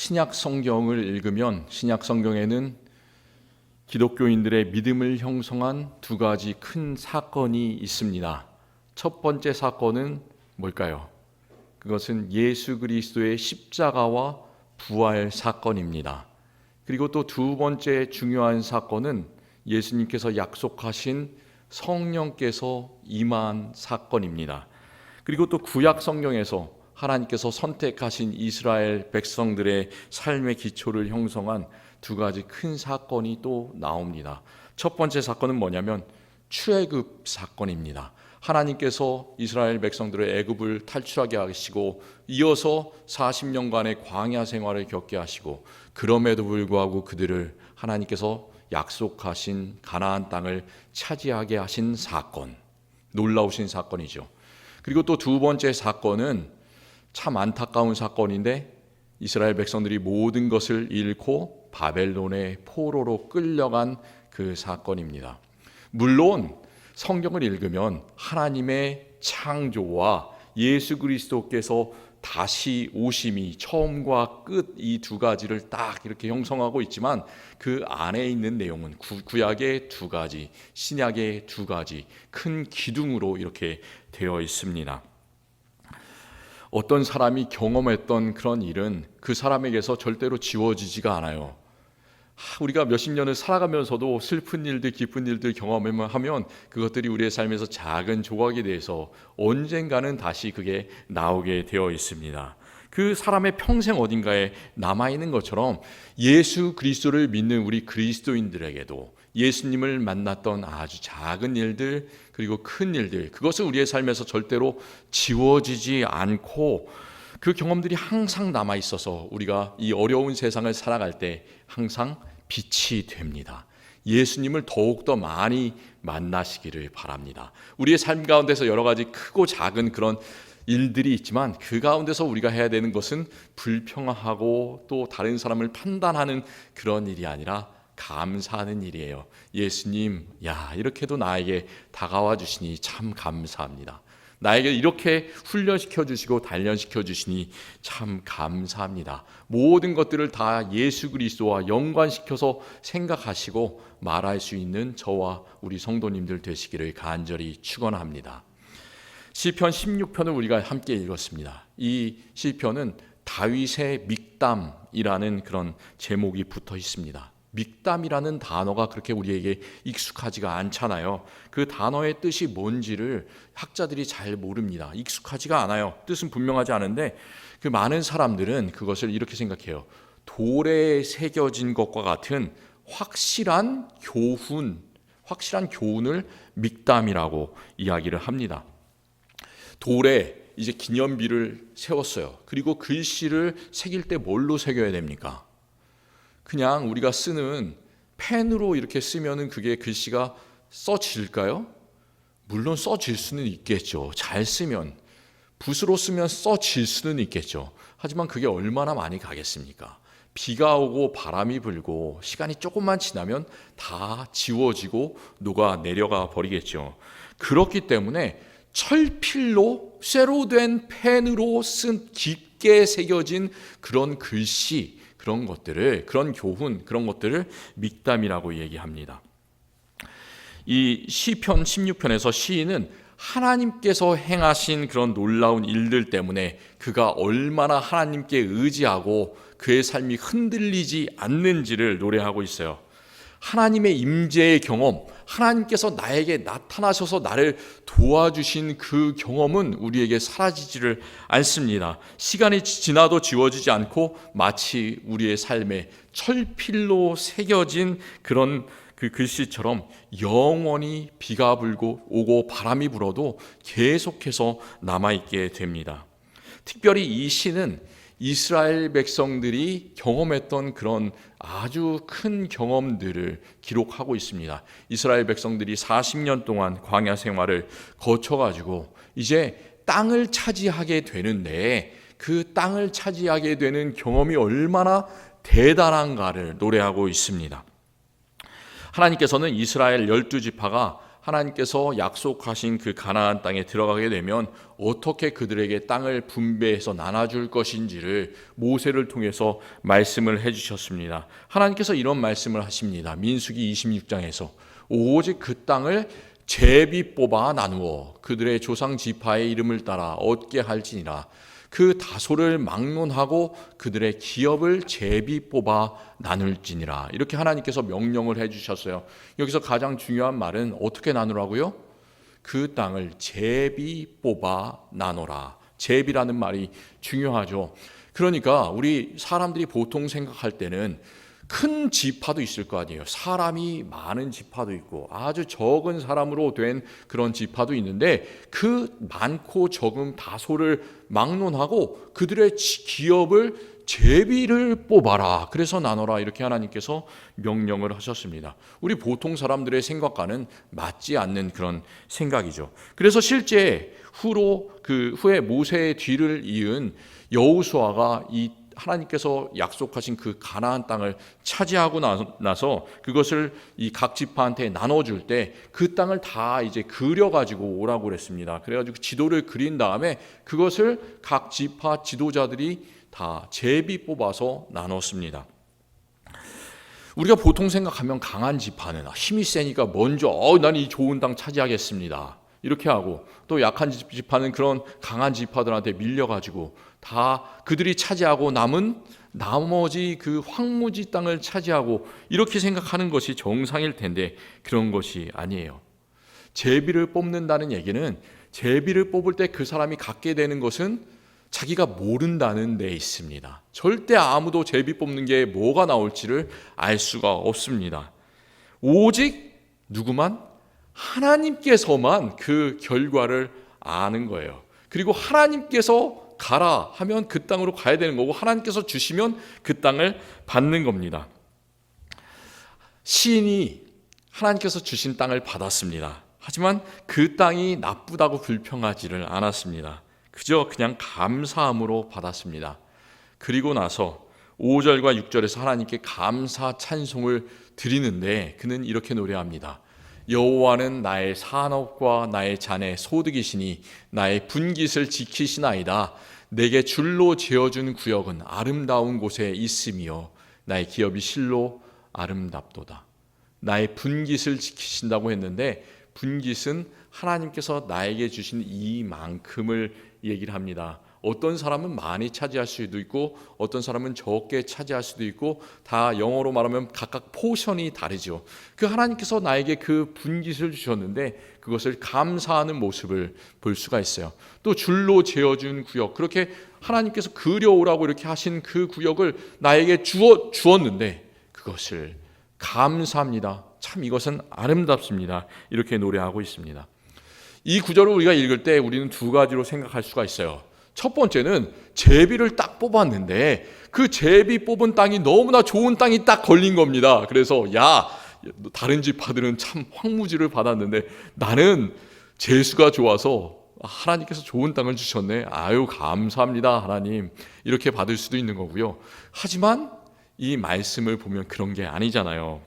신약 성경을 읽으면 신약 성경에는 기독교인들의 믿음을 형성한 두 가지 큰 사건이 있습니다. 첫 번째 사건은 뭘까요? 그것은 예수 그리스도의 십자가와 부활 사건입니다. 그리고 또 두 번째 중요한 사건은 예수님께서 약속하신 성령께서 임한 사건입니다. 그리고 또 구약 성경에서 하나님께서 선택하신 이스라엘 백성들의 삶의 기초를 형성한 두 가지 큰 사건이 또 나옵니다. 첫 번째 사건은 뭐냐면 출애굽 사건입니다. 하나님께서 이스라엘 백성들을 애굽을 탈출하게 하시고 이어서 40년간의 광야 생활을 겪게 하시고 그럼에도 불구하고 그들을 하나님께서 약속하신 가나안 땅을 차지하게 하신 사건, 놀라우신 사건이죠. 그리고 또 두 번째 사건은 참 안타까운 사건인데 이스라엘 백성들이 모든 것을 잃고 바벨론의 포로로 끌려간 그 사건입니다. 물론 성경을 읽으면 하나님의 창조와 예수 그리스도께서 다시 오심이 처음과 끝 이 두 가지를 딱 이렇게 형성하고 있지만 그 안에 있는 내용은 구약의 두 가지, 신약의 두 가지 큰 기둥으로 이렇게 되어 있습니다. 어떤 사람이 경험했던 그런 일은 그 사람에게서 절대로 지워지지가 않아요. 우리가 몇십 년을 살아가면서도 슬픈 일들, 기쁜 일들 경험하면 그것들이 우리의 삶에서 작은 조각이 돼서 언젠가는 다시 그게 나오게 되어 있습니다. 그 사람의 평생 어딘가에 남아있는 것처럼 예수 그리스도를 믿는 우리 그리스도인들에게도 예수님을 만났던 아주 작은 일들 그리고 큰 일들, 그것은 우리의 삶에서 절대로 지워지지 않고 그 경험들이 항상 남아있어서 우리가 이 어려운 세상을 살아갈 때 항상 빛이 됩니다. 예수님을 더욱더 많이 만나시기를 바랍니다. 우리의 삶 가운데서 여러 가지 크고 작은 그런 일들이 있지만 그 가운데서 우리가 해야 되는 것은 불평하고 또 다른 사람을 판단하는 그런 일이 아니라 감사하는 일이에요. 예수님, 이렇게도 나에게 다가와 주시니 참 감사합니다. 나에게 이렇게 훈련시켜 주시고 단련시켜 주시니 참 감사합니다. 모든 것들을 다 예수 그리스도와 연관시켜서 생각하시고 말할 수 있는 저와 우리 성도님들 되시기를 간절히 축원합니다. 시편 16편을 우리가 함께 읽었습니다. 이 시편은 다윗의 믹담이라는 그런 제목이 붙어 있습니다. 믹담이라는 단어가 그렇게 우리에게 익숙하지가 않잖아요. 그 단어의 뜻이 뭔지를 학자들이 잘 모릅니다. 익숙하지가 않아요. 뜻은 분명하지 않은데 그 많은 사람들은 그것을 이렇게 생각해요. 돌에 새겨진 것과 같은 확실한 교훈을 믹담이라고 이야기를 합니다. 돌에 이제 기념비를 세웠어요. 그리고 글씨를 새길 때 뭘로 새겨야 됩니까? 그냥 우리가 쓰는 펜으로 이렇게 쓰면은 그게 글씨가 써질까요? 물론 써질 수는 있겠죠. 잘 쓰면. 붓으로 쓰면 써질 수는 있겠죠. 하지만 그게 얼마나 많이 가겠습니까? 비가 오고 바람이 불고 시간이 조금만 지나면 다 지워지고 녹아 내려가 버리겠죠. 그렇기 때문에 철필로 쇠로 된 펜으로 쓴 깊게 새겨진 그런 글씨, 그런 교훈, 그런 것들을 믹담이라고 얘기합니다. 이 시편 16편에서 시인은 하나님께서 행하신 그런 놀라운 일들 때문에 그가 얼마나 하나님께 의지하고 그의 삶이 흔들리지 않는지를 노래하고 있어요. 하나님의 임재의 경험, 하나님께서 나에게 나타나셔서 나를 도와주신 그 경험은 우리에게 사라지지를 않습니다. 시간이 지나도 지워지지 않고 마치 우리의 삶에 철필로 새겨진 그런 그 글씨처럼 영원히 비가 불고 오고 바람이 불어도 계속해서 남아있게 됩니다. 특별히 이 시는 이스라엘 백성들이 경험했던 그런 아주 큰 경험들을 기록하고 있습니다. 이스라엘 백성들이 40년 동안 광야 생활을 거쳐가지고 이제 땅을 차지하게 되는데 그 땅을 차지하게 되는 경험이 얼마나 대단한가를 노래하고 있습니다. 하나님께서는 이스라엘 12지파가 하나님께서 약속하신 그 가나안 땅에 들어가게 되면 어떻게 그들에게 땅을 분배해서 나눠줄 것인지를 모세를 통해서 말씀을 해주셨습니다. 하나님께서 이런 말씀을 하십니다. 민수기 26장에서 오직 그 땅을 제비 뽑아 나누어 그들의 조상 지파의 이름을 따라 얻게 할지니라. 그 다소를 막론하고 그들의 기업을 제비 뽑아 나눌지니라. 이렇게 하나님께서 명령을 해주셨어요. 여기서 가장 중요한 말은 어떻게 나누라고요? 그 땅을 제비 뽑아 나눠라. 제비라는 말이 중요하죠. 그러니까 우리 사람들이 보통 생각할 때는 큰 지파도 있을 거 아니에요. 사람이 많은 지파도 있고 아주 적은 사람으로 된 그런 지파도 있는데 그 많고 적음 다소를 막론하고 그들의 기업을 제비를 뽑아라. 그래서 나눠라. 이렇게 하나님께서 명령을 하셨습니다. 우리 보통 사람들의 생각과는 맞지 않는 그런 생각이죠. 그래서 실제 후에 모세의 뒤를 이은 여호수아가 이 하나님께서 약속하신 그 가나안 땅을 차지하고 나서 그것을 이 각 지파한테 나눠줄 때 그 땅을 다 이제 그려가지고 오라고 그랬습니다. 그래가지고 지도를 그린 다음에 그것을 각 지파 지도자들이 다 제비 뽑아서 나눴습니다. 우리가 보통 생각하면 강한 지파는 힘이 세니까 먼저 난 이 좋은 땅 차지하겠습니다. 이렇게 하고 또 약한 지파는 그런 강한 지파들한테 밀려가지고 다 그들이 차지하고 남은 나머지 그 황무지 땅을 차지하고 이렇게 생각하는 것이 정상일 텐데 그런 것이 아니에요. 제비를 뽑는다는 얘기는 제비를 뽑을 때 그 사람이 갖게 되는 것은 자기가 모른다는 데 있습니다. 절대 아무도 제비 뽑는 게 뭐가 나올지를 알 수가 없습니다. 오직 누구만? 하나님께서만 그 결과를 아는 거예요. 그리고 하나님께서 가라 하면 그 땅으로 가야 되는 거고 하나님께서 주시면 그 땅을 받는 겁니다. 시인이 하나님께서 주신 땅을 받았습니다. 하지만 그 땅이 나쁘다고 불평하지를 않았습니다. 그냥 감사함으로 받았습니다. 그리고 나서 5절과 6절에서 하나님께 감사 찬송을 드리는데 그는 이렇게 노래합니다. 여호와는 나의 산업과 나의 잔의 소득이시니 나의 분깃을 지키시나이다. 내게 줄로 지어준 구역은 아름다운 곳에 있으며 나의 기업이 실로 아름답도다. 나의 분깃을 지키신다고 했는데 분깃은 하나님께서 나에게 주신 이만큼을 얘기를 합니다. 어떤 사람은 많이 차지할 수도 있고 어떤 사람은 적게 차지할 수도 있고 다 영어로 말하면 각각 포션이 다르죠. 그 하나님께서 나에게 그 분깃을 주셨는데 그것을 감사하는 모습을 볼 수가 있어요. 또 줄로 재어준 구역, 그렇게 하나님께서 그려오라고 이렇게 하신 그 구역을 나에게 주었는데 그것을 감사합니다. 참 이것은 아름답습니다. 이렇게 노래하고 있습니다. 이 구절을 우리가 읽을 때 우리는 두 가지로 생각할 수가 있어요. 첫 번째는 제비를 딱 뽑았는데 그 제비 뽑은 땅이 너무나 좋은 땅이 딱 걸린 겁니다. 그래서 다른 지파들은 참 황무지를 받았는데 나는 재수가 좋아서 하나님께서 좋은 땅을 주셨네. 아유 감사합니다 하나님. 이렇게 받을 수도 있는 거고요. 하지만 이 말씀을 보면 그런 게 아니잖아요.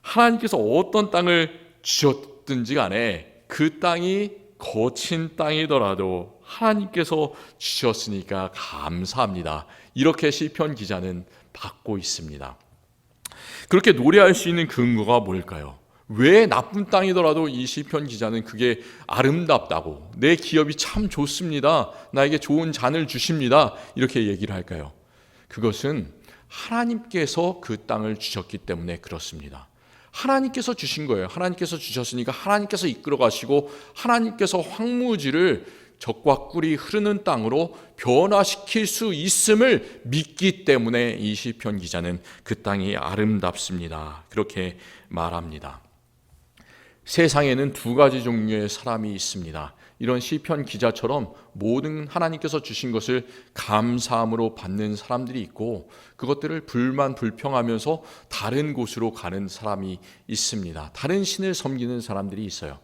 하나님께서 어떤 땅을 주셨든지 간에 그 땅이 거친 땅이더라도 하나님께서 주셨으니까 감사합니다. 이렇게 시편 기자는 받고 있습니다. 그렇게 노래할 수 있는 근거가 뭘까요? 왜 나쁜 땅이더라도 이 시편 기자는 그게 아름답다고 내 기업이 참 좋습니다. 나에게 좋은 잔을 주십니다. 이렇게 얘기를 할까요? 그것은 하나님께서 그 땅을 주셨기 때문에 그렇습니다. 하나님께서 주신 거예요. 하나님께서 주셨으니까 하나님께서 이끌어 가시고 하나님께서 황무지를 적과 꿀이 흐르는 땅으로 변화시킬 수 있음을 믿기 때문에 이 시편 기자는 그 땅이 아름답습니다. 그렇게 말합니다. 세상에는 두 가지 종류의 사람이 있습니다. 이런 시편 기자처럼 모든 하나님께서 주신 것을 감사함으로 받는 사람들이 있고 그것들을 불평하면서 다른 곳으로 가는 사람이 있습니다. 다른 신을 섬기는 사람들이 있어요.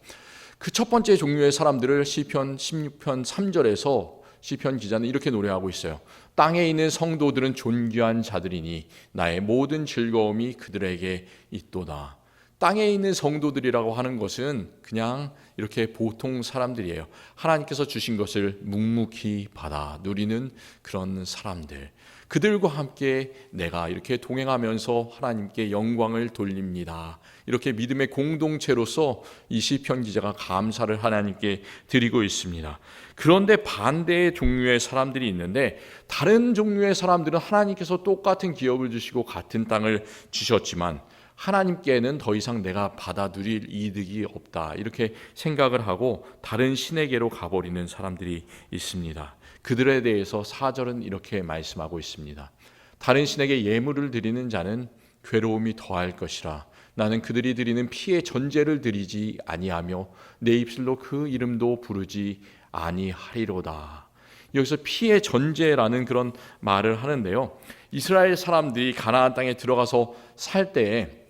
그 첫 번째 종류의 사람들을 시편 16편 3절에서 시편 기자는 이렇게 노래하고 있어요. 땅에 있는 성도들은 존귀한 자들이니 나의 모든 즐거움이 그들에게 있도다. 땅에 있는 성도들이라고 하는 것은 그냥 이렇게 보통 사람들이에요. 하나님께서 주신 것을 묵묵히 받아 누리는 그런 사람들. 그들과 함께 내가 이렇게 동행하면서 하나님께 영광을 돌립니다. 이렇게 믿음의 공동체로서 이 시편 기자가 감사를 하나님께 드리고 있습니다. 그런데 반대의 종류의 사람들이 있는데, 다른 종류의 사람들은 하나님께서 똑같은 기업을 주시고 같은 땅을 주셨지만 하나님께는 더 이상 내가 받아 누릴 이득이 없다, 이렇게 생각을 하고 다른 신에게로 가버리는 사람들이 있습니다. 그들에 대해서 4절은 이렇게 말씀하고 있습니다. 다른 신에게 예물을 드리는 자는 괴로움이 더할 것이라. 나는 그들이 드리는 피의 전제를 드리지 아니하며 내 입술로 그 이름도 부르지 아니하리로다. 여기서 피의 전제라는 그런 말을 하는데요, 이스라엘 사람들이 가나안 땅에 들어가서 살 때에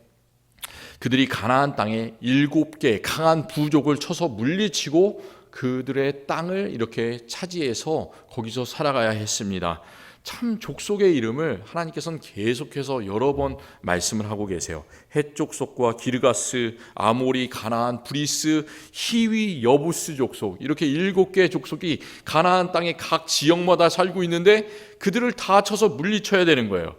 그들이 가나안 땅에 7개 강한 부족을 쳐서 물리치고 그들의 땅을 이렇게 차지해서 거기서 살아가야 했습니다. 참 족속의 이름을 하나님께서는 계속해서 여러 번 말씀을 하고 계세요. 헷 족속과 기르가스, 아모리, 가나안, 브리스, 히위, 여부스 족속, 이렇게 7개의 족속이 가나안 땅의 각 지역마다 살고 있는데 그들을 다 쳐서 물리쳐야 되는 거예요.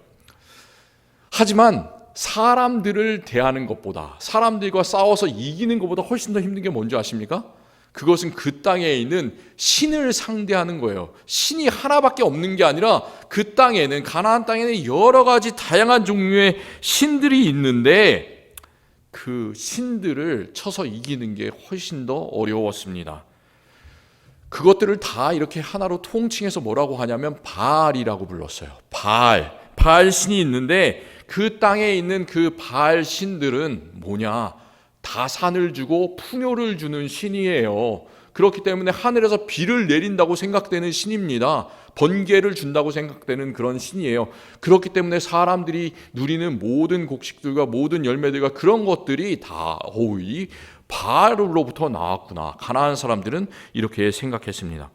하지만 사람들을 대하는 것보다, 사람들과 싸워서 이기는 것보다 훨씬 더 힘든 게 뭔지 아십니까? 그것은 그 땅에 있는 신을 상대하는 거예요. 신이 하나밖에 없는 게 아니라 그 땅에는, 가나안 땅에는 여러 가지 다양한 종류의 신들이 있는데 그 신들을 쳐서 이기는 게 훨씬 더 어려웠습니다. 그것들을 다 이렇게 하나로 통칭해서 뭐라고 하냐면 바알이라고 불렀어요. 바알 신이 있는데 그 땅에 있는 그 바알 신들은 뭐냐? 다 산을 주고 풍요를 주는 신이에요. 그렇기 때문에 하늘에서 비를 내린다고 생각되는 신입니다. 번개를 준다고 생각되는 그런 신이에요. 그렇기 때문에 사람들이 누리는 모든 곡식들과 모든 열매들과 그런 것들이 다 이 바알로부터 나왔구나. 가나안 사람들은 이렇게 생각했습니다.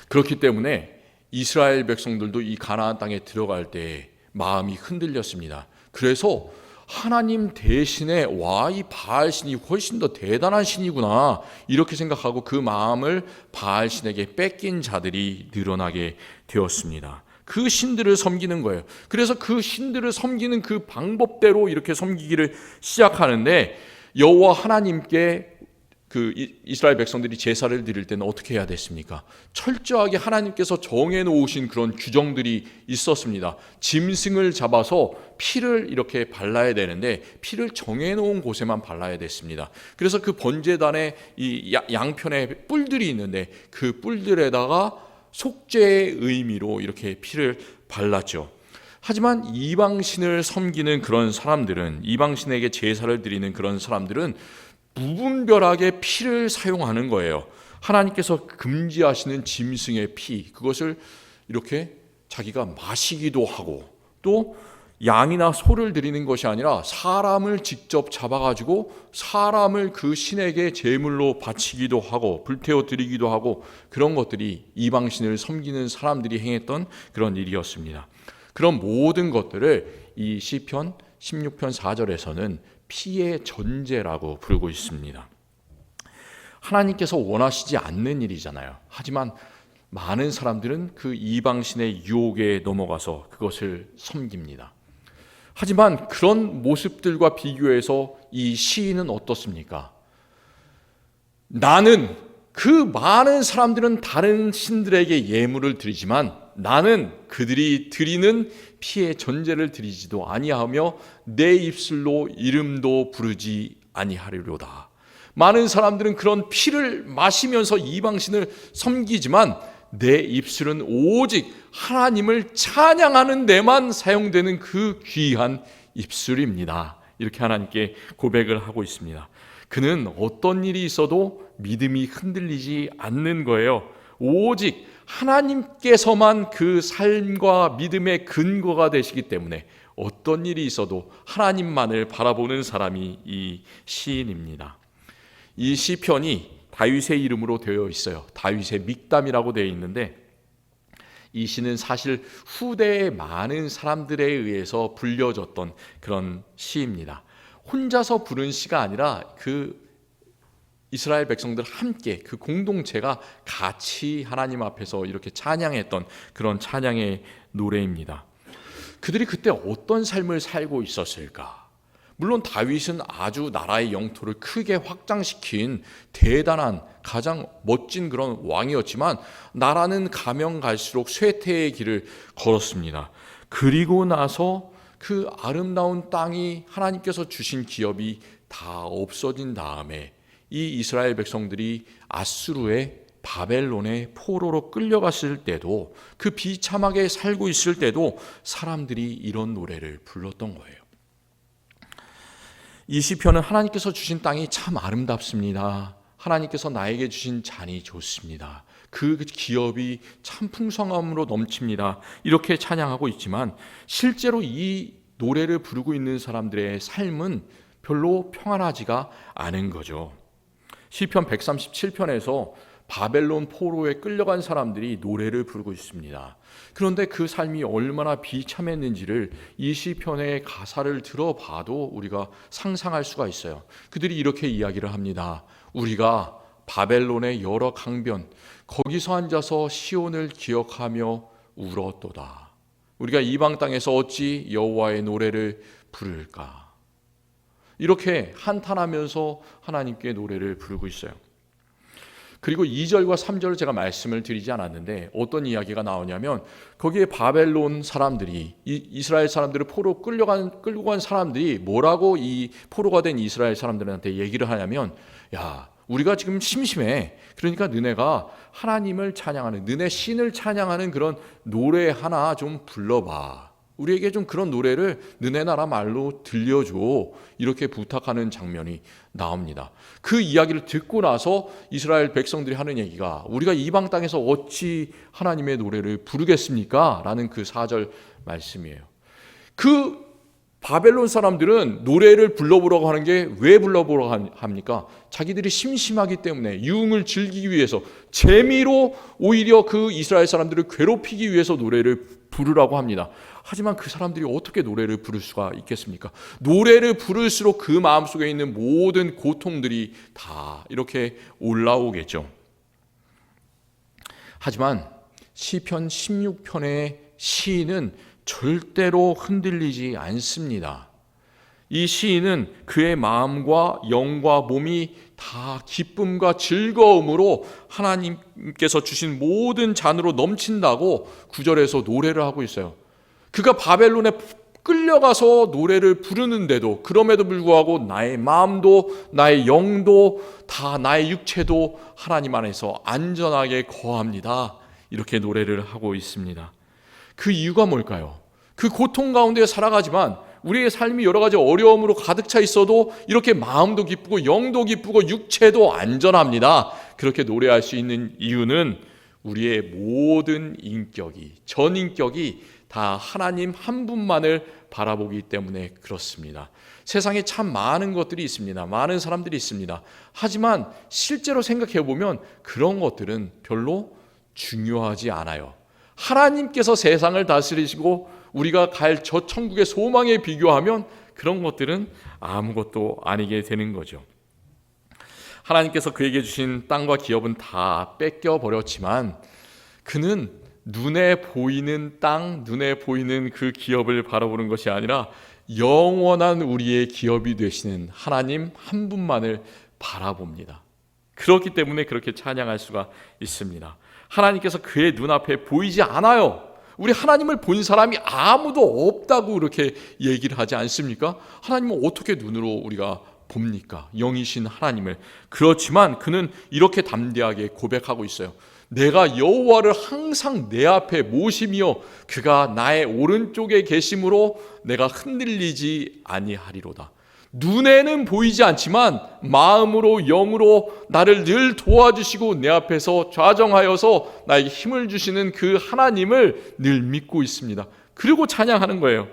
그렇기 때문에 이스라엘 백성들도 이 가나안 땅에 들어갈 때 마음이 흔들렸습니다. 그래서 하나님 대신에 이 바알 신이 훨씬 더 대단한 신이구나, 이렇게 생각하고 그 마음을 바알 신에게 뺏긴 자들이 늘어나게 되었습니다. 그 신들을 섬기는 거예요. 그래서 그 신들을 섬기는 그 방법대로 이렇게 섬기기를 시작하는데, 여호와 하나님께 그 이스라엘 백성들이 제사를 드릴 때는 어떻게 해야 됐습니까? 철저하게 하나님께서 정해 놓으신 그런 규정들이 있었습니다. 짐승을 잡아서 피를 이렇게 발라야 되는데 피를 정해 놓은 곳에만 발라야 됐습니다. 그래서 그 번제단에 이 양편에 뿔들이 있는데 그 뿔들에다가 속죄의 의미로 이렇게 피를 발랐죠. 하지만 이방신을 섬기는 그런 사람들은, 이방신에게 제사를 드리는 그런 사람들은 무분별하게 피를 사용하는 거예요. 하나님께서 금지하시는 짐승의 피, 그것을 이렇게 자기가 마시기도 하고, 또 양이나 소를 드리는 것이 아니라 사람을 직접 잡아가지고 사람을 그 신에게 제물로 바치기도 하고 불태워 드리기도 하고, 그런 것들이 이방신을 섬기는 사람들이 행했던 그런 일이었습니다. 그런 모든 것들을 이 시편 16편 4절에서는 피의 전제라고 부르고 있습니다. 하나님께서 원하시지 않는 일이잖아요. 하지만 많은 사람들은 그 이방신의 유혹에 넘어가서 그것을 섬깁니다. 하지만 그런 모습들과 비교해서 이 시인은 어떻습니까? 나는, 그 많은 사람들은 다른 신들에게 예물을 드리지만 나는 그들이 드리는 피의 전제를 드리지도 아니하며 내 입술로 이름도 부르지 아니하리로다. 많은 사람들은 그런 피를 마시면서 이방신을 섬기지만 내 입술은 오직 하나님을 찬양하는 데만 사용되는 그 귀한 입술입니다. 이렇게 하나님께 고백을 하고 있습니다. 그는 어떤 일이 있어도 믿음이 흔들리지 않는 거예요. 오직 하나님께서만 그 삶과 믿음의 근거가 되시기 때문에 어떤 일이 있어도 하나님만을 바라보는 사람이 이 시인입니다. 이 시편이 다윗의 이름으로 되어 있어요. 다윗의 믹담이라고 되어 있는데, 이 시는 사실 후대의 많은 사람들에 의해서 불려졌던 그런 시입니다. 혼자서 부른 시가 아니라 그 이스라엘 백성들 함께 그 공동체가 같이 하나님 앞에서 이렇게 찬양했던 그런 찬양의 노래입니다. 그들이 그때 어떤 삶을 살고 있었을까? 물론 다윗은 아주 나라의 영토를 크게 확장시킨 대단한 가장 멋진 그런 왕이었지만 나라는 가면 갈수록 쇠퇴의 길을 걸었습니다. 그리고 나서 그 아름다운 땅이 하나님께서 주신 기업이 다 없어진 다음에 이 이스라엘 백성들이 아수르의 바벨론의 포로로 끌려갔을 때도 그 비참하게 살고 있을 때도 사람들이 이런 노래를 불렀던 거예요. 이 시편은 하나님께서 주신 땅이 참 아름답습니다. 하나님께서 나에게 주신 잔이 좋습니다. 그 기업이 참 풍성함으로 넘칩니다. 이렇게 찬양하고 있지만 실제로 이 노래를 부르고 있는 사람들의 삶은 별로 평안하지가 않은 거죠. 시편 137편에서 바벨론 포로에 끌려간 사람들이 노래를 부르고 있습니다. 그런데 그 삶이 얼마나 비참했는지를 이 시편의 가사를 들어봐도 우리가 상상할 수가 있어요. 그들이 이렇게 이야기를 합니다. 우리가 바벨론의 여러 강변 거기서 앉아서 시온을 기억하며 울었도다. 우리가 이방 땅에서 어찌 여호와의 노래를 부를까? 이렇게 한탄하면서 하나님께 노래를 부르고 있어요. 그리고 2절과 3절을 제가 말씀을 드리지 않았는데 어떤 이야기가 나오냐면 거기에 바벨론 사람들이 이스라엘 사람들을 포로 끌고 간 사람들이 뭐라고 이 포로가 된 이스라엘 사람들한테 얘기를 하냐면 야 우리가 지금 심심해. 그러니까 너네가 하나님을 찬양하는 너네 신을 찬양하는 그런 노래 하나 좀 불러봐. 우리에게 좀 그런 노래를 너네 나라 말로 들려줘. 이렇게 부탁하는 장면이 나옵니다. 그 이야기를 듣고 나서 이스라엘 백성들이 하는 얘기가 우리가 이방 땅에서 어찌 하나님의 노래를 부르겠습니까? 라는 그 4절 말씀이에요. 그 바벨론 사람들은 노래를 불러보라고 하는 게 왜 불러보라고 합니까? 자기들이 심심하기 때문에 유흥을 즐기기 위해서 재미로 오히려 그 이스라엘 사람들을 괴롭히기 위해서 노래를 부르라고 합니다. 하지만 그 사람들이 어떻게 노래를 부를 수가 있겠습니까? 노래를 부를수록 그 마음속에 있는 모든 고통들이 다 이렇게 올라오겠죠. 하지만 시편 16편의 시인은 절대로 흔들리지 않습니다. 이 시인은 그의 마음과 영과 몸이 다 기쁨과 즐거움으로 하나님께서 주신 모든 잔으로 넘친다고 9절에서 노래를 하고 있어요. 그가 바벨론에 끌려가서 노래를 부르는데도 그럼에도 불구하고 나의 마음도 나의 영도 다 나의 육체도 하나님 안에서 안전하게 거합니다. 이렇게 노래를 하고 있습니다. 그 이유가 뭘까요? 그 고통 가운데 살아가지만 우리의 삶이 여러 가지 어려움으로 가득 차 있어도 이렇게 마음도 기쁘고 영도 기쁘고 육체도 안전합니다. 그렇게 노래할 수 있는 이유는 우리의 모든 인격이 전인격이 다 하나님 한 분만을 바라보기 때문에 그렇습니다. 세상에 참 많은 것들이 있습니다. 많은 사람들이 있습니다. 하지만 실제로 생각해 보면 그런 것들은 별로 중요하지 않아요. 하나님께서 세상을 다스리시고 우리가 갈 저 천국의 소망에 비교하면 그런 것들은 아무것도 아니게 되는 거죠. 하나님께서 그에게 주신 땅과 기업은 다 뺏겨버렸지만 그는 눈에 보이는 땅, 눈에 보이는 그 기업을 바라보는 것이 아니라 영원한 우리의 기업이 되시는 하나님 한 분만을 바라봅니다. 그렇기 때문에 그렇게 찬양할 수가 있습니다. 하나님께서 그의 눈앞에 보이지 않아요. 우리 하나님을 본 사람이 아무도 없다고 이렇게 얘기를 하지 않습니까? 하나님은 어떻게 눈으로 우리가 봅니까? 영이신 하나님을. 그렇지만 그는 이렇게 담대하게 고백하고 있어요. 내가 여호와를 항상 내 앞에 모시며 그가 나의 오른쪽에 계심으로 내가 흔들리지 아니하리로다. 눈에는 보이지 않지만 마음으로 영으로 나를 늘 도와주시고 내 앞에서 좌정하여서 나에게 힘을 주시는 그 하나님을 늘 믿고 있습니다. 그리고 찬양하는 거예요.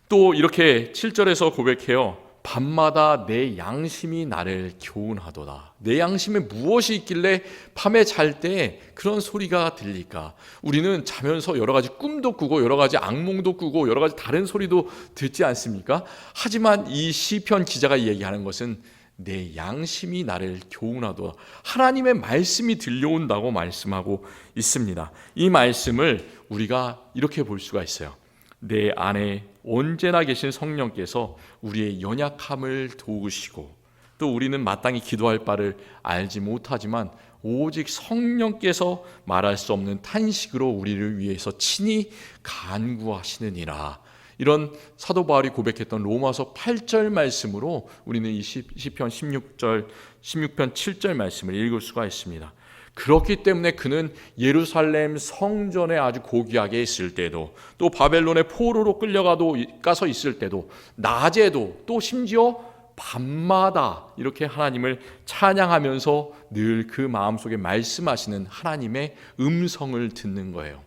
또 이렇게 7절에서 고백해요. 밤마다 내 양심이 나를 교훈하도다. 내 양심에 무엇이 있길래 밤에 잘 때 그런 소리가 들릴까? 우리는 자면서 여러 가지 꿈도 꾸고 여러 가지 악몽도 꾸고 여러 가지 다른 소리도 듣지 않습니까? 하지만 이 시편 기자가 얘기하는 것은 내 양심이 나를 교훈하도다. 하나님의 말씀이 들려온다고 말씀하고 있습니다. 이 말씀을 우리가 이렇게 볼 수가 있어요. 내 안에 언제나 계신 성령께서 우리의 연약함을 도우시고, 또 우리는 마땅히 기도할 바를 알지 못하지만 오직 성령께서 말할 수 없는 탄식으로 우리를 위해서 친히 간구하시느니라. 이런 사도 바울이 고백했던 로마서 8절 말씀으로 우리는 이 시편 16편 7절 말씀을 읽을 수가 있습니다. 그렇기 때문에 그는 예루살렘 성전에 아주 고귀하게 있을 때도, 또 바벨론의 포로로 끌려가서 있을 때도, 낮에도, 또 심지어 밤마다 이렇게 하나님을 찬양하면서 늘 그 마음속에 말씀하시는 하나님의 음성을 듣는 거예요.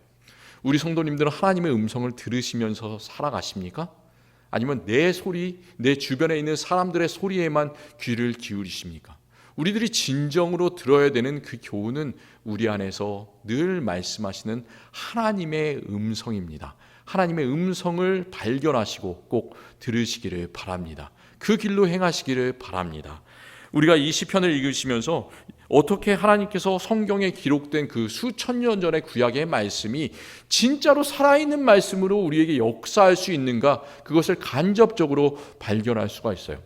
우리 성도님들은 하나님의 음성을 들으시면서 살아가십니까? 아니면 내 소리, 내 주변에 있는 사람들의 소리에만 귀를 기울이십니까? 우리들이 진정으로 들어야 되는 그 교훈은 우리 안에서 늘 말씀하시는 하나님의 음성입니다. 하나님의 음성을 발견하시고 꼭 들으시기를 바랍니다. 그 길로 행하시기를 바랍니다. 우리가 이 시편을 읽으시면서 어떻게 하나님께서 성경에 기록된 그 수천 년 전의 구약의 말씀이 진짜로 살아있는 말씀으로 우리에게 역사할 수 있는가, 그것을 간접적으로 발견할 수가 있어요.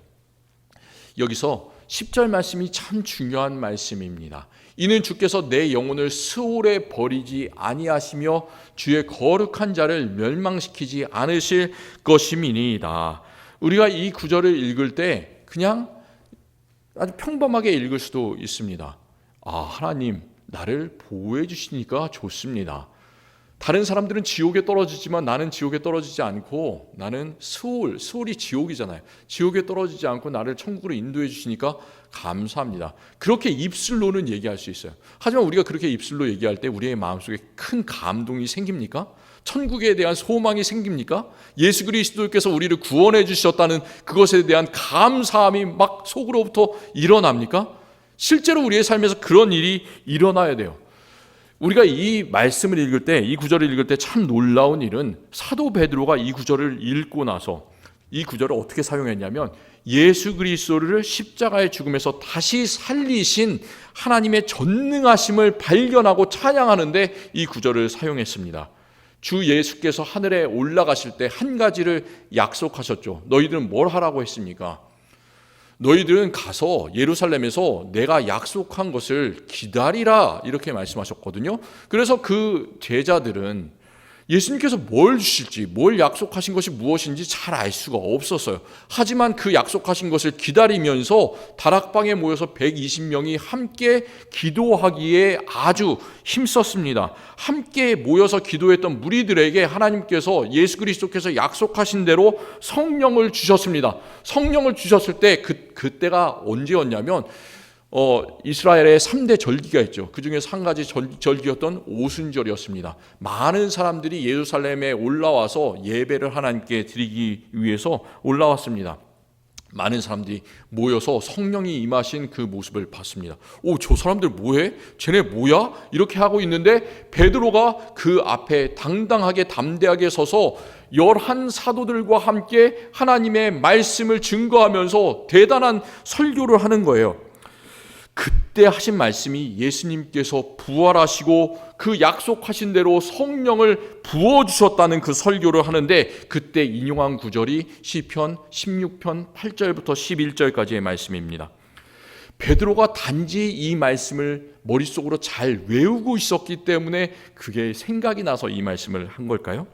여기서 10절 말씀이 참 중요한 말씀입니다. 이는 주께서 내 영혼을 스올에 버리지 아니하시며 주의 거룩한 자를 멸망시키지 않으실 것임이니이다. 우리가 이 구절을 읽을 때 그냥 아주 평범하게 읽을 수도 있습니다. 아, 하나님 나를 보호해 주시니까 좋습니다. 다른 사람들은 지옥에 떨어지지만 나는 지옥에 떨어지지 않고, 나는 스올이 지옥이잖아요. 지옥에 떨어지지 않고 나를 천국으로 인도해 주시니까 감사합니다. 그렇게 입술로는 얘기할 수 있어요. 하지만 우리가 그렇게 입술로 얘기할 때 우리의 마음속에 큰 감동이 생깁니까? 천국에 대한 소망이 생깁니까? 예수 그리스도께서 우리를 구원해 주셨다는 그것에 대한 감사함이 막 속으로부터 일어납니까? 실제로 우리의 삶에서 그런 일이 일어나야 돼요. 우리가 이 말씀을 읽을 때, 이 구절을 읽을 때 참 놀라운 일은 사도 베드로가 이 구절을 읽고 나서 이 구절을 어떻게 사용했냐면, 예수 그리스도를 십자가의 죽음에서 다시 살리신 하나님의 전능하심을 발견하고 찬양하는데 이 구절을 사용했습니다. 주 예수께서 하늘에 올라가실 때 한 가지를 약속하셨죠. 너희들은 뭘 하라고 했습니까? 너희들은 가서 예루살렘에서 내가 약속한 것을 기다리라, 이렇게 말씀하셨거든요. 그래서 그 제자들은 예수님께서 뭘 주실지, 뭘 약속하신 것이 무엇인지 잘 알 수가 없었어요. 하지만 그 약속하신 것을 기다리면서 다락방에 모여서 120명이 함께 기도하기에 아주 힘썼습니다. 함께 모여서 기도했던 무리들에게 하나님께서, 예수 그리스도께서 약속하신 대로 성령을 주셨습니다. 성령을 주셨을 때 그때가 언제였냐면 이스라엘의 3대 절기가 있죠. 그 중에서 한 가지 절기였던 오순절이었습니다. 많은 사람들이 예루살렘에 올라와서 예배를 하나님께 드리기 위해서 올라왔습니다. 많은 사람들이 모여서 성령이 임하신 그 모습을 봤습니다. 저 사람들 뭐해? 쟤네 뭐야? 이렇게 하고 있는데 베드로가 그 앞에 당당하게 담대하게 서서 11 사도들과 함께 하나님의 말씀을 증거하면서 대단한 설교를 하는 거예요. 그때 하신 말씀이 예수님께서 부활하시고 그 약속하신 대로 성령을 부어주셨다는 그 설교를 하는데, 그때 인용한 구절이 시편 16편 8절부터 11절까지의 말씀입니다. 베드로가 단지 이 말씀을 머릿속으로 잘 외우고 있었기 때문에 그게 생각이 나서 이 말씀을 한 걸까요?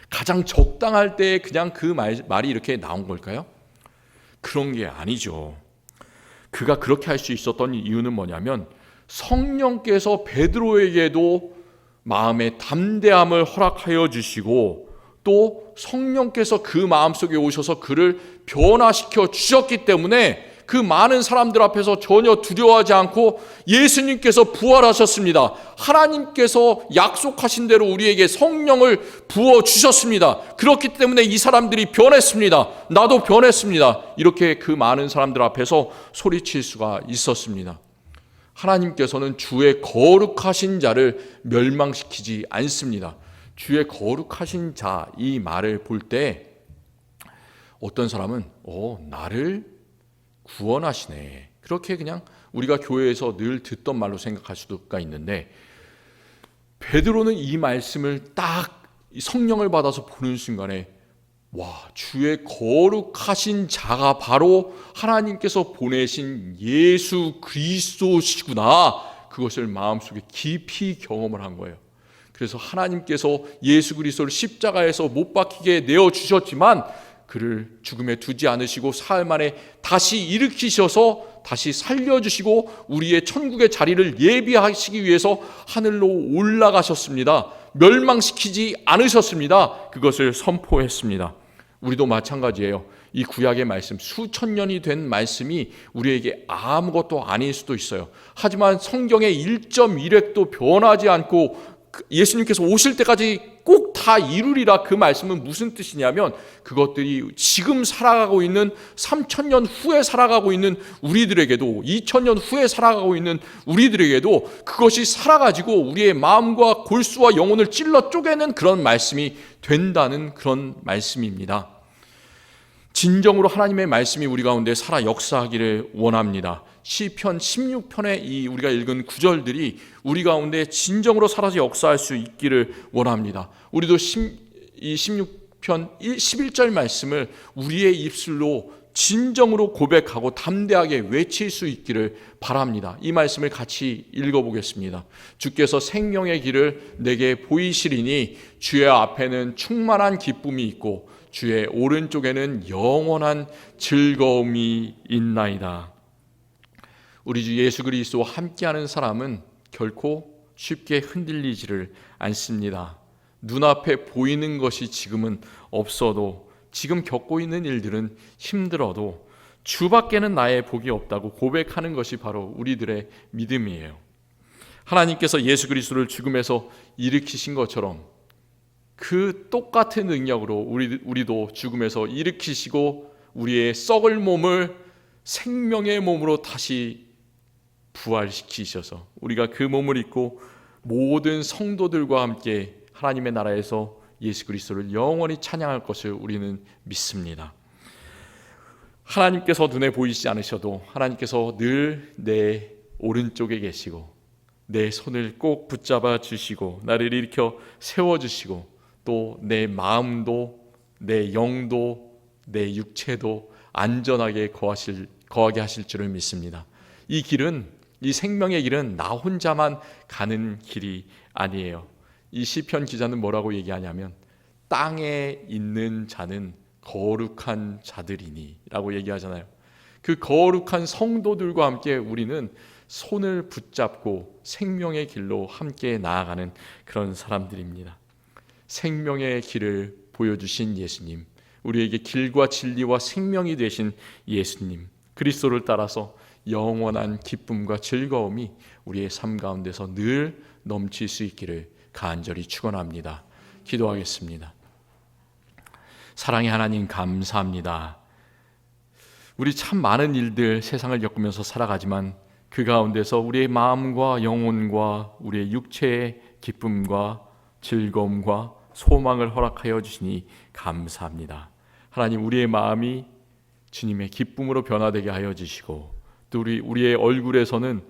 가장 적당할 때 그냥 그 말이 이렇게 나온 걸까요? 그런 게 아니죠. 그가 그렇게 할 수 있었던 이유는 뭐냐면, 성령께서 베드로에게도 마음의 담대함을 허락하여 주시고, 또 성령께서 그 마음속에 오셔서 그를 변화시켜 주셨기 때문에 그 많은 사람들 앞에서 전혀 두려워하지 않고 예수님께서 부활하셨습니다. 하나님께서 약속하신 대로 우리에게 성령을 부어주셨습니다. 그렇기 때문에 이 사람들이 변했습니다. 나도 변했습니다. 이렇게 그 많은 사람들 앞에서 소리칠 수가 있었습니다. 하나님께서는 주의 거룩하신 자를 멸망시키지 않습니다. 주의 거룩하신 자, 이 말을 볼 때 어떤 사람은 나를 구원하시네, 그렇게 그냥 우리가 교회에서 늘 듣던 말로 생각할 수가 있는데, 베드로는 이 말씀을 딱 성령을 받아서 보는 순간에 주의 거룩하신 자가 바로 하나님께서 보내신 예수 그리스도시구나, 그것을 마음속에 깊이 경험을 한 거예요. 그래서 하나님께서 예수 그리스도를 십자가에서 못 박히게 내어주셨지만 그를 죽음에 두지 않으시고 사흘 만에 다시 일으키셔서 다시 살려주시고 우리의 천국의 자리를 예비하시기 위해서 하늘로 올라가셨습니다. 멸망시키지 않으셨습니다. 그것을 선포했습니다. 우리도 마찬가지예요. 이 구약의 말씀, 수천 년이 된 말씀이 우리에게 아무것도 아닐 수도 있어요. 하지만 성경의 1.1획도 변하지 않고 예수님께서 오실 때까지 꼭 다 이루리라, 그 말씀은 무슨 뜻이냐면 그것들이 지금 살아가고 있는 3,000년 후에 살아가고 있는 우리들에게도, 2,000년 후에 살아가고 있는 우리들에게도 그것이 살아가지고 우리의 마음과 골수와 영혼을 찔러 쪼개는 그런 말씀이 된다는 그런 말씀입니다. 진정으로 하나님의 말씀이 우리 가운데 살아 역사하기를 원합니다. 시편 16편의 이 우리가 읽은 구절들이 우리 가운데 진정으로 살아서 역사할 수 있기를 원합니다. 우리도 이 16편 11절 말씀을 우리의 입술로 진정으로 고백하고 담대하게 외칠 수 있기를 바랍니다. 이 말씀을 같이 읽어보겠습니다. 주께서 생명의 길을 내게 보이시리니 주의 앞에는 충만한 기쁨이 있고 주의 오른쪽에는 영원한 즐거움이 있나이다. 우리 주 예수 그리스도와 함께하는 사람은 결코 쉽게 흔들리지를 않습니다. 눈앞에 보이는 것이 지금은 없어도, 지금 겪고 있는 일들은 힘들어도 주밖에는 나의 복이 없다고 고백하는 것이 바로 우리들의 믿음이에요. 하나님께서 예수 그리스도를 죽음에서 일으키신 것처럼 그 똑같은 능력으로 우리도 죽음에서 일으키시고 우리의 썩을 몸을 생명의 몸으로 다시 부활시키셔서 우리가 그 몸을 입고 모든 성도들과 함께 하나님의 나라에서 예수 그리스도를 영원히 찬양할 것을 우리는 믿습니다. 하나님께서 눈에 보이지 않으셔도 하나님께서 늘 내 오른쪽에 계시고 내 손을 꼭 붙잡아 주시고 나를 일으켜 세워주시고 또 내 마음도 내 영도 내 육체도 안전하게 거하게 하실 줄을 믿습니다. 이 길은, 이 생명의 길은 나 혼자만 가는 길이 아니에요. 이 시편 기자는 뭐라고 얘기하냐면 땅에 있는 자는 거룩한 자들이니 라고 얘기하잖아요. 그 거룩한 성도들과 함께 우리는 손을 붙잡고 생명의 길로 함께 나아가는 그런 사람들입니다. 생명의 길을 보여주신 예수님, 우리에게 길과 진리와 생명이 되신 예수님, 그리스도를 따라서 영원한 기쁨과 즐거움이 우리의 삶 가운데서 늘 넘칠 수 있기를 간절히 축원합니다. 기도하겠습니다. 사랑의 하나님, 감사합니다. 우리 참 많은 일들 세상을 겪으면서 살아가지만 그 가운데서 우리의 마음과 영혼과 우리의 육체의 기쁨과 즐거움과 소망을 허락하여 주시니 감사합니다. 하나님, 우리의 마음이 주님의 기쁨으로 변화되게 하여 주시고 또 우리의 얼굴에서는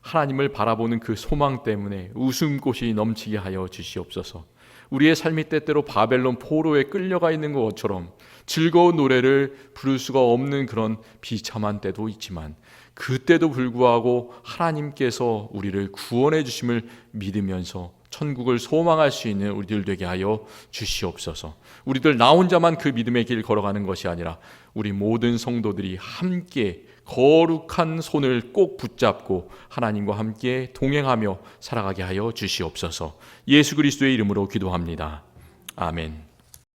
하나님을 바라보는 그 소망 때문에 웃음꽃이 넘치게 하여 주시옵소서. 우리의 삶이 때때로 바벨론 포로에 끌려가 있는 것처럼 즐거운 노래를 부를 수가 없는 그런 비참한 때도 있지만 그때도 불구하고 하나님께서 우리를 구원해 주심을 믿으면서 천국을 소망할 수 있는 우리들 되게 하여 주시옵소서. 우리들 나 혼자만 그 믿음의 길 걸어가는 것이 아니라 우리 모든 성도들이 함께 거룩한 손을 꼭 붙잡고 하나님과 함께 동행하며 살아가게 하여 주시옵소서. 예수 그리스도의 이름으로 기도합니다. 아멘.